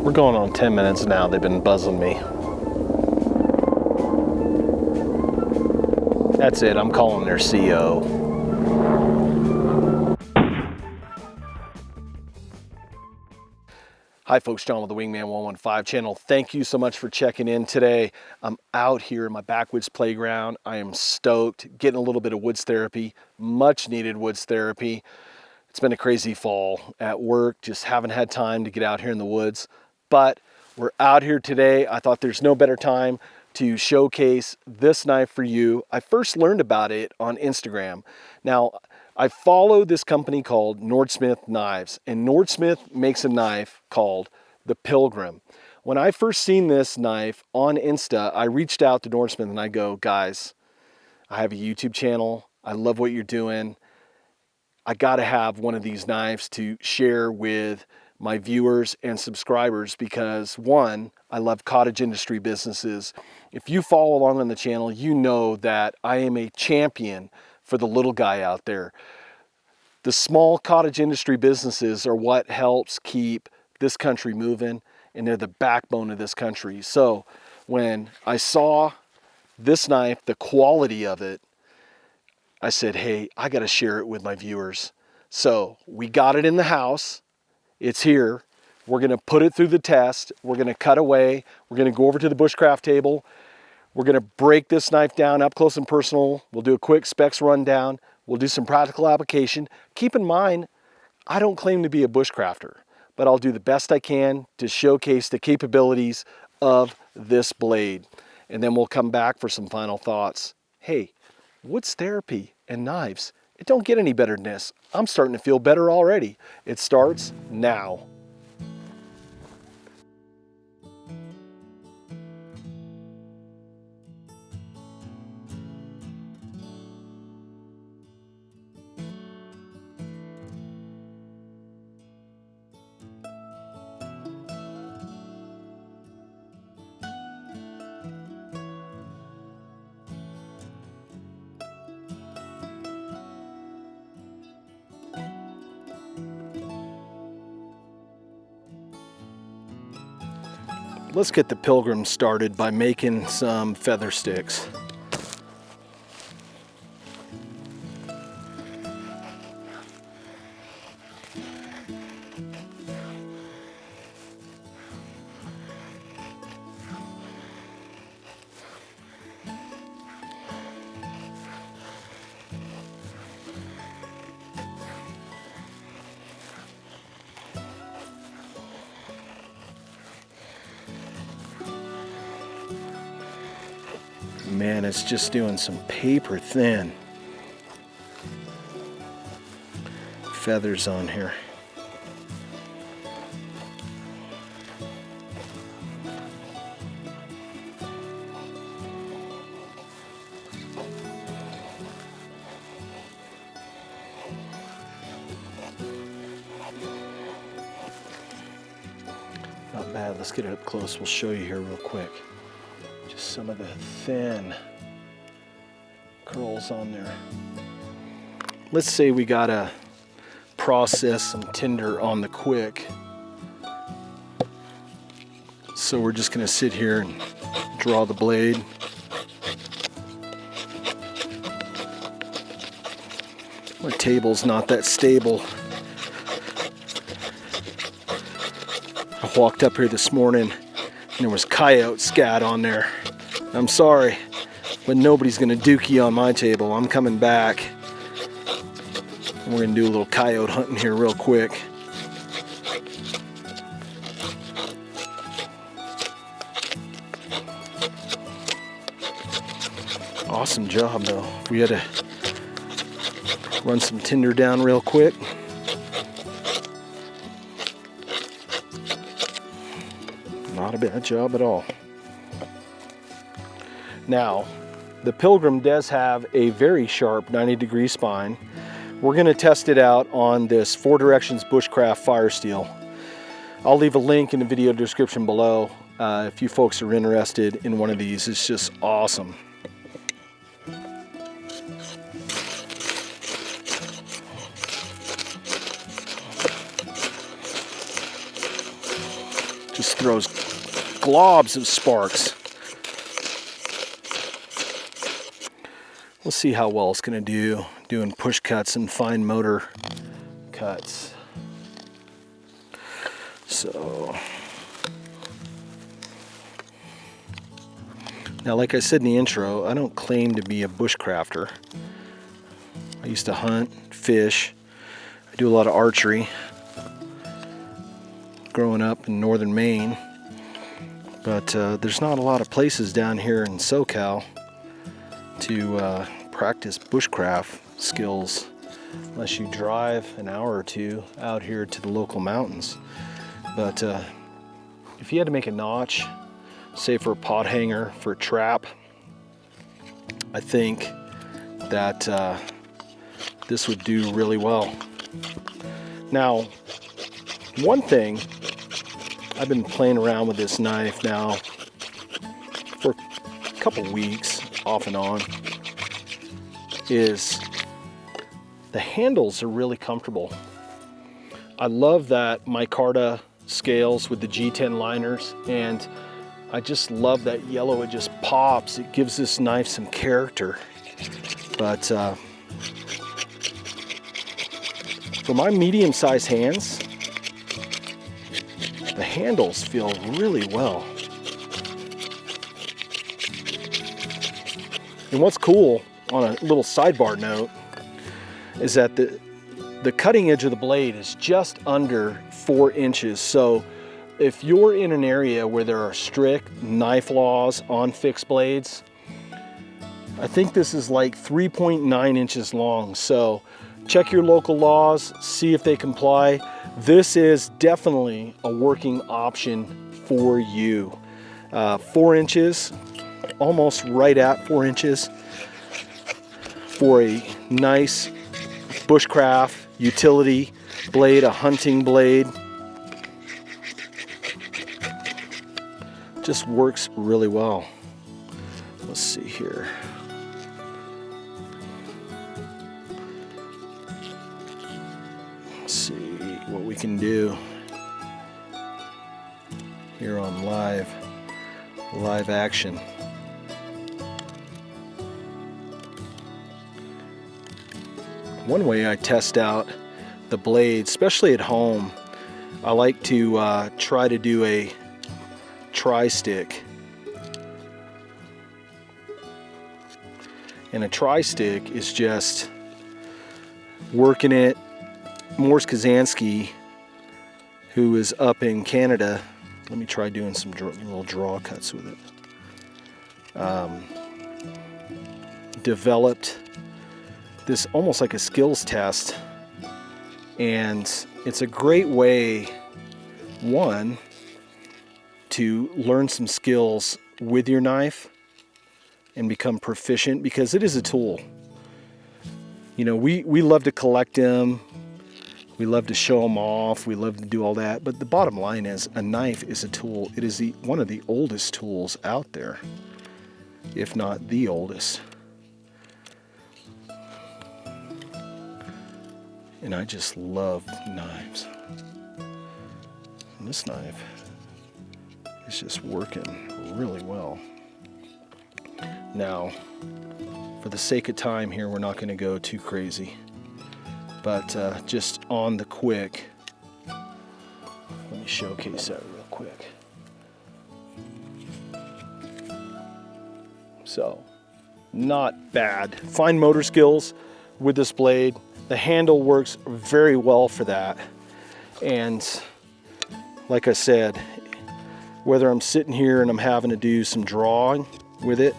We're going on 10 minutes now. They've been buzzing me. That's it. I'm calling their CO. Hi folks, John with the Wingman 115 channel. Thank you so much for checking in today. I'm out here in my backwoods playground. I am stoked, getting a little bit of woods therapy, much needed woods therapy. It's been a crazy fall at work, just haven't had time to get out here in the woods, but we're out here today. I thought there's no better time to showcase this knife for you. I first learned about it on Instagram. Now, I follow this company called Nordsmith Knives, and Nordsmith makes a knife called the Pilgrim. When I first seen this knife on Insta, I reached out to Nordsmith and I go, guys, I have a YouTube channel. I love what you're doing. I gotta have one of these knives to share with my viewers and subscribers because one, I love cottage industry businesses. If you follow along on the channel, you know that I am a champion for the little guy out there. The small cottage industry businesses are what helps keep this country moving, and they're the backbone of this country. So when I saw this knife, the quality of it, I said, hey, I gotta share it with my viewers. So we got it in the house. It's here. We're gonna put it through the test. We're gonna cut away. We're gonna go over to the Bushcraft table. We're gonna break this knife down up close and personal. We'll do a quick specs rundown. We'll do some practical application. Keep in mind, I don't claim to be a bushcrafter, but I'll do the best I can to showcase the capabilities of this blade. And then we'll come back for some final thoughts. Hey, woods therapy and knives, it don't get any better than this. I'm starting to feel better already. It starts now. Let's get the Pilgrim started by making some feather sticks. Man, it's just doing some paper thin feathers on here. Not bad. Let's get it up close. We'll show you here real quick. Just some of the thin curls on there. Let's say we gotta process some tinder on the quick. So we're just gonna sit here and draw the blade. My table's not that stable. I walked up here this morning and there was coyote scat on there. I'm sorry, but nobody's gonna dookie on my table. I'm coming back. And we're gonna do a little coyote hunting here real quick. Awesome job though. We had to run some tinder down real quick. Not a bad job at all. Now, the Pilgrim does have a very sharp 90-degree spine. We're going to test it out on this 4 Directions Bushcraft firesteel. I'll leave a link in the video description below if you folks are interested in one of these. It's just awesome. Just throws globs of sparks. We'll see how well it's going to do doing push cuts and fine motor cuts. So now, like I said in the intro, I don't claim to be a bushcrafter. I used to hunt, fish. I do a lot of archery growing up in northern Maine, but there's not a lot of places down here in SoCal to practice bushcraft skills unless you drive an hour or two out here to the local mountains. But if you had to make a notch, say for a pot hanger, for a trap, I think that this would do really well. Now, one thing, I've been playing around with this knife now for a couple weeks, off and on, is the handles are really comfortable. I love that Micarta scales with the G10 liners, and I just love that yellow. It just pops. It gives this knife some character. But for my medium-sized hands, the handles feel really well. And what's cool, on a little sidebar note, is that the cutting edge of the blade is just under 4 inches. So if you're in an area where there are strict knife laws on fixed blades, I think this is like 3.9 inches long. So check your local laws, see if they comply. This is definitely a working option for you. 4 inches, almost right at 4 inches, for a nice bushcraft utility blade, a hunting blade. Just works really well. Let's see here. Let's see what we can do here on live action. One way I test out the blade, especially at home, I like to try to do a tri-stick. And a tri-stick is just working it. Morse Kazansky, who is up in Canada, let me try doing some little draw cuts with it, developed this almost like a skills test, and it's a great way, one, to learn some skills with your knife and become proficient, because it is a tool. You know, we love to collect them, we love to show them off, we love to do all that, but the bottom line is a knife is a tool. It is one of the oldest tools out there, if not the oldest. And I just love knives. And this knife is just working really well. Now, for the sake of time here, we're not going to go too crazy. But just on the quick, let me showcase that real quick. So, not bad. Fine motor skills with this blade. The handle works very well for that. And like I said, whether I'm sitting here and I'm having to do some drawing with it,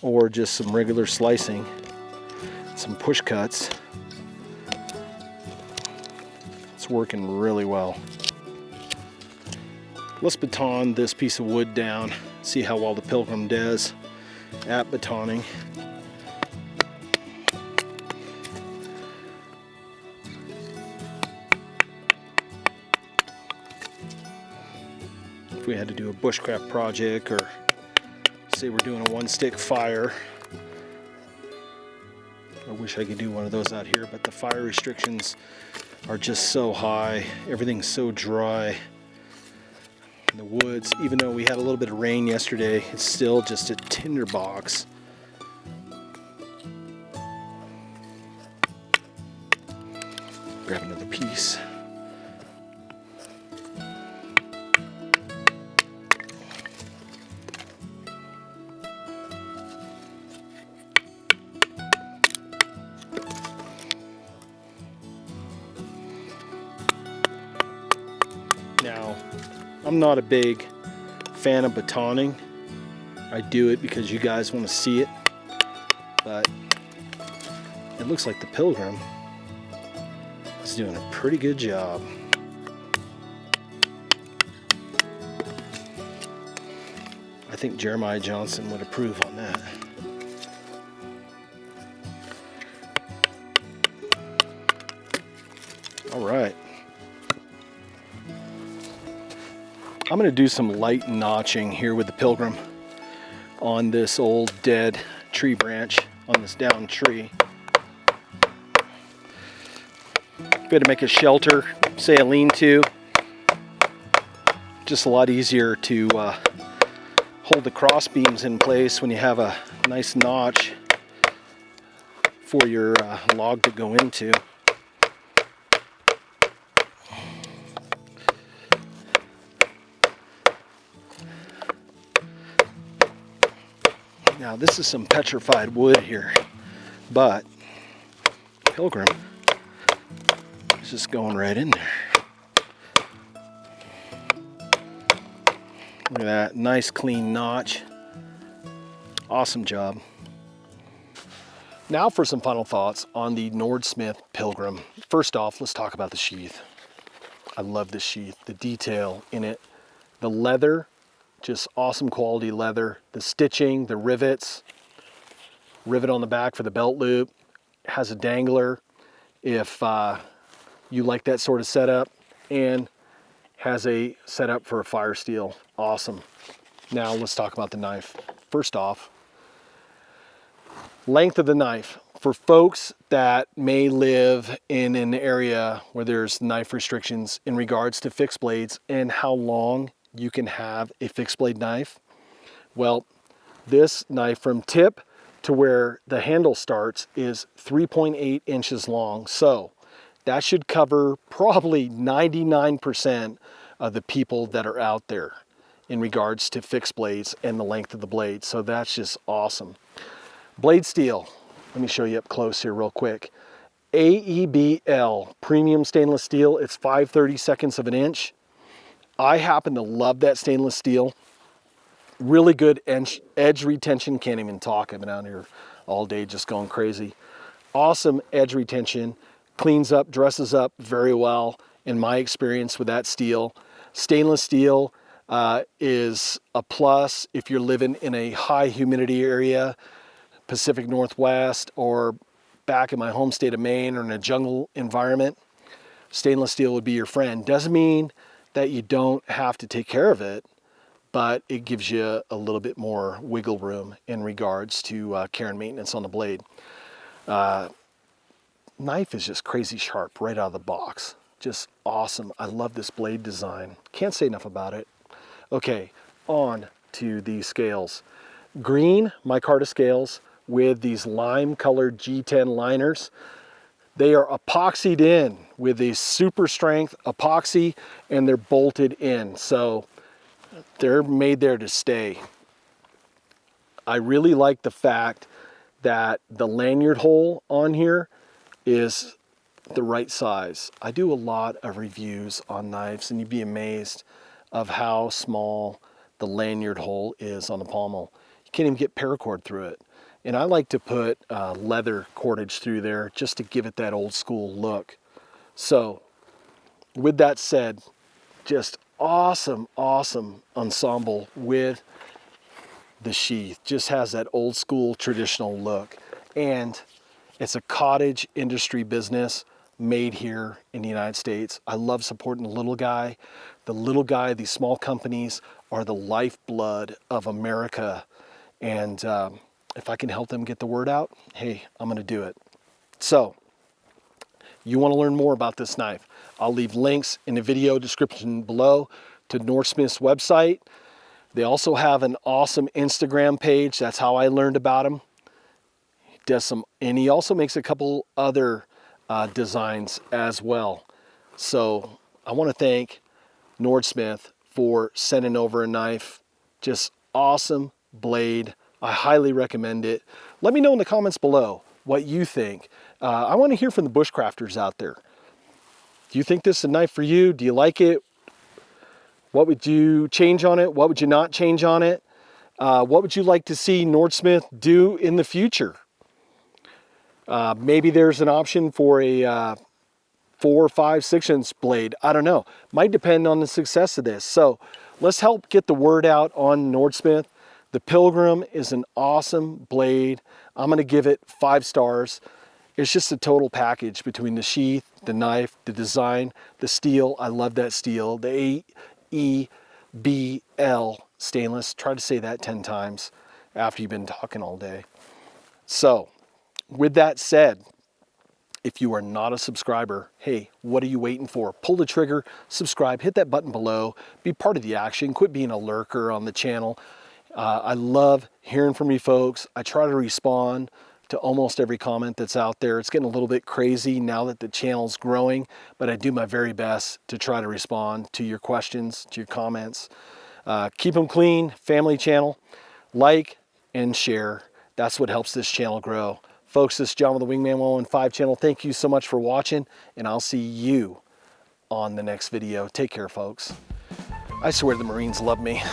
or just some regular slicing, some push cuts, it's working really well. Let's baton this piece of wood down, see how well the Pilgrim does at batoning. If we had to do a bushcraft project, or say we're doing a one-stick fire, I wish I could do one of those out here, but the fire restrictions are just so high. Everything's so dry. In the woods, even though we had a little bit of rain yesterday, it's still just a tinderbox. Grab another piece. Now, I'm not a big fan of batoning. I do it because you guys want to see it, but it looks like the Pilgrim is doing a pretty good job. I think Jeremiah Johnson would approve on that. All right. I'm going to do some light notching here with the Pilgrim on this old dead tree branch, on this downed tree. If you had to make a shelter, say a lean-to, just a lot easier to hold the cross beams in place when you have a nice notch for your log to go into. Now this is some petrified wood here, but Pilgrim is just going right in there. Look at that, nice clean notch. Awesome job. Now for some final thoughts on the Nordsmith Pilgrim. First off, let's talk about the sheath. I love this sheath, the detail in it, the leather. Just awesome quality leather. The stitching, the rivets, rivet on the back for the belt loop, has a dangler if you like that sort of setup, and has a setup for a firesteel. Awesome. Now let's talk about the knife. First off, length of the knife. For folks that may live in an area where there's knife restrictions in regards to fixed blades and how long you can have a fixed blade knife, well, this knife from tip to where the handle starts is 3.8 inches long. So that should cover probably 99% of the people that are out there in regards to fixed blades and the length of the blade. So that's just awesome. Blade steel, let me show you up close here real quick. AEB-L premium stainless steel. It's 5/32 of an inch. I happen to love that stainless steel. Really good edge retention. Can't even talk. I've been out here all day just going crazy. Awesome edge retention. Cleans up, dresses up very well in my experience with that steel. Stainless steel is a plus if you're living in a high humidity area, Pacific Northwest, or back in my home state of Maine, or in a jungle environment. Stainless steel would be your friend. Doesn't mean that you don't have to take care of it, but it gives you a little bit more wiggle room in regards to care and maintenance on the blade. Knife is just crazy sharp right out of the box. Just awesome. I love this blade design. Can't say enough about it. Okay, on to the scales. Green Micarta scales with these lime colored G10 liners. They are epoxied in with a super strength epoxy, and they're bolted in. So they're made there to stay. I really like the fact that the lanyard hole on here is the right size. I do a lot of reviews on knives, and you'd be amazed of how small the lanyard hole is on the pommel. You can't even get paracord through it. And I like to put leather cordage through there just to give it that old school look. So with that said, just awesome, awesome ensemble with the sheath. Just has that old school traditional look. And it's a cottage industry business made here in the United States. I love supporting the little guy. The little guy, these small companies are the lifeblood of America. And if I can help them get the word out, hey, I'm gonna do it. So you want to learn more about this knife, I'll leave links in the video description below to Nordsmith's website. They also have an awesome Instagram page. That's how I learned about him. And he also makes a couple other designs as well. So I want to thank Nordsmith for sending over a knife. Just awesome blade. I highly recommend it. Let me know in the comments below what you think. I want to hear from the bushcrafters out there. Do you think this is a knife for you? Do you like it? What would you change on it? What would you not change on it? What would you like to see Nordsmith do in the future? Maybe there's an option for a 4, 5, 6-inch blade. I don't know. Might depend on the success of this. So let's help get the word out on Nordsmith. The Pilgrim is an awesome blade. I'm going to give it 5 stars. It's just a total package between the sheath, the knife, the design, the steel. I love that steel. The AEB-L stainless. Try to say that 10 times after you've been talking all day. So with that said, if you are not a subscriber, hey, what are you waiting for? Pull the trigger, subscribe, hit that button below, be part of the action, quit being a lurker on the channel. I love hearing from you folks. I try to respond to almost every comment that's out there. It's getting a little bit crazy now that the channel's growing, but I do my very best to try to respond to your questions, to your comments. Keep them clean, family channel. Like and share. That's what helps this channel grow. Folks, this is John with the Wingman 115 channel. Thank you so much for watching, and I'll see you on the next video. Take care, folks. I swear the Marines love me.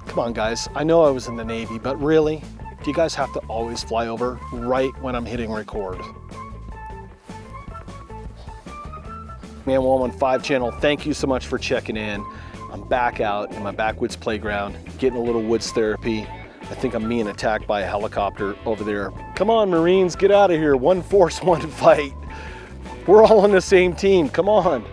Come on, guys. I know I was in the Navy, but really? Do you guys have to always fly over right when I'm hitting record? Man 115 channel, thank you so much for checking in. I'm back out in my backwoods playground, getting a little woods therapy. I think I'm being attacked by a helicopter over there. Come on, Marines, get out of here. One force, one fight. We're all on the same team. Come on.